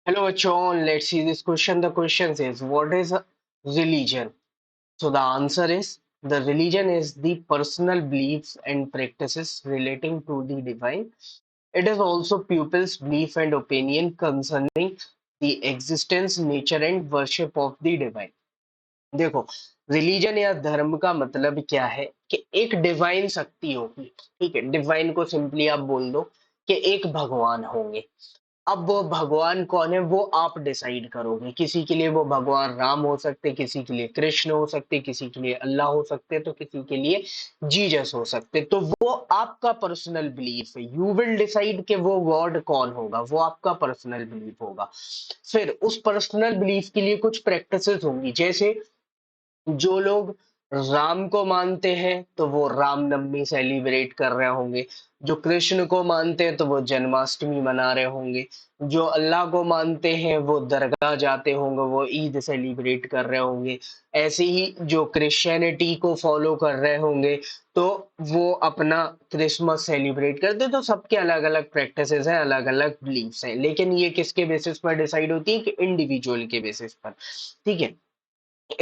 Hello, John. Let's see this question. The question says, what is a religion? So the answer is the religion is the personal beliefs and practices relating to the divine. It is also pupils' belief and opinion concerning the existence, nature, and worship of the divine. देखो, religion या धर्म का मतलब क्या है कि एक divine शक्ति होगी। ठीक है, डिवाइन को सिंपली आप बोल दो कि एक भगवान होंगे। अब वो भगवान कौन है वो आप डिसाइड करोगे। किसी के लिए वो भगवान राम हो सकते, किसी के लिए कृष्ण हो सकते, किसी के लिए अल्लाह हो सकते, तो किसी के लिए जीसस हो सकते। तो वो आपका पर्सनल बिलीफ है। यू विल डिसाइड कि वो गॉड कौन होगा, वो आपका पर्सनल बिलीफ होगा। फिर उस पर्सनल बिलीफ के लिए कुछ प्रैक्टिसेस होंगी। जैसे जो लोग राम को मानते हैं तो वो रामनवमी सेलिब्रेट कर रहे होंगे। जो कृष्ण को मानते हैं तो वो जन्माष्टमी मना रहे होंगे। जो अल्लाह को मानते हैं वो दरगाह जाते होंगे, वो ईद सेलिब्रेट कर रहे होंगे। ऐसे ही जो क्रिश्चियनिटी को फॉलो कर रहे होंगे तो वो अपना क्रिसमस सेलिब्रेट करते हैं। तो सबके अलग अलग प्रैक्टिसेस हैं, अलग अलग बिलीफ्स हैं, लेकिन ये किसके बेसिस पर डिसाइड होती है कि इंडिविजुअल के बेसिस पर। ठीक है,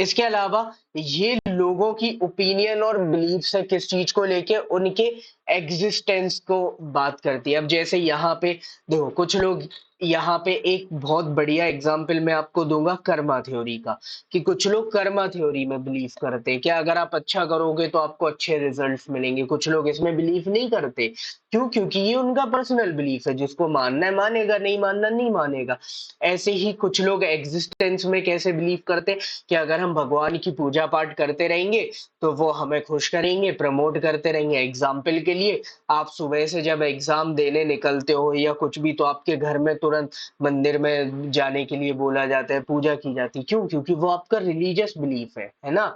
इसके अलावा ये लोगों की ओपिनियन और बिलीफ्स है किस चीज को लेके, उनके एग्जिस्टेंस को बात करती है। अब जैसे यहाँ पे देखो, कुछ लोग यहाँ पे एक बहुत बढ़िया एग्जांपल मैं आपको दूंगा कर्मा थ्योरी का, कि कुछ लोग कर्मा थ्योरी में बिलीव करते हैं कि अगर आप अच्छा करोगे तो आपको अच्छे रिजल्ट्स मिलेंगे। कुछ लोग इसमें बिलीव नहीं करते। क्यों? क्योंकि ये उनका पर्सनल बिलीफ है। जिसको मानना है मानेगा, नहीं मानना नहीं मानेगा। ऐसे ही कुछ लोग एग्जिस्टेंस में कैसे बिलीव करते हैं कि अगर हम भगवान की पूजा पाठ करते रहेंगे तो वो हमें खुश करेंगे, प्रमोट करते रहेंगे। एग्जाम्पल के लिए, आप सुबह से जब एग्जाम देने निकलते हो या कुछ भी, तो आपके घर में तुरंत मंदिर में जाने के लिए बोला जाता है, पूजा की जाती है। क्यों? क्योंकि वो आपका रिलीजियस बिलीफ है ना।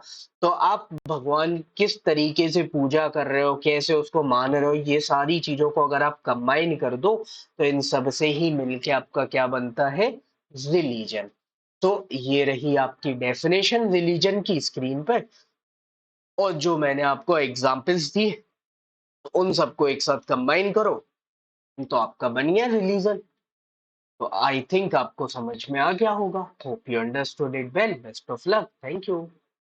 तो आप भगवान किस तरीके से पूजा कर रहे हो, कैसे उसको मान रहे हो, ये सारी चीजों को अगर आप कंबाइन कर दो तो इन सब से ही मिलके आपका क्या बनता है? रिलीजन। तो ये रही आपकी डेफिनेशन रिलीजन की स्क्रीन पर। और जो मैंने आपको एग्जांपल्स दिए उन सबको एक साथ कंबाइन करो तो आपका बन गया रिलीजन। तो आई थिंक आपको समझ में आ गया होगा। Hope you understood it well. Best of luck. Thank you.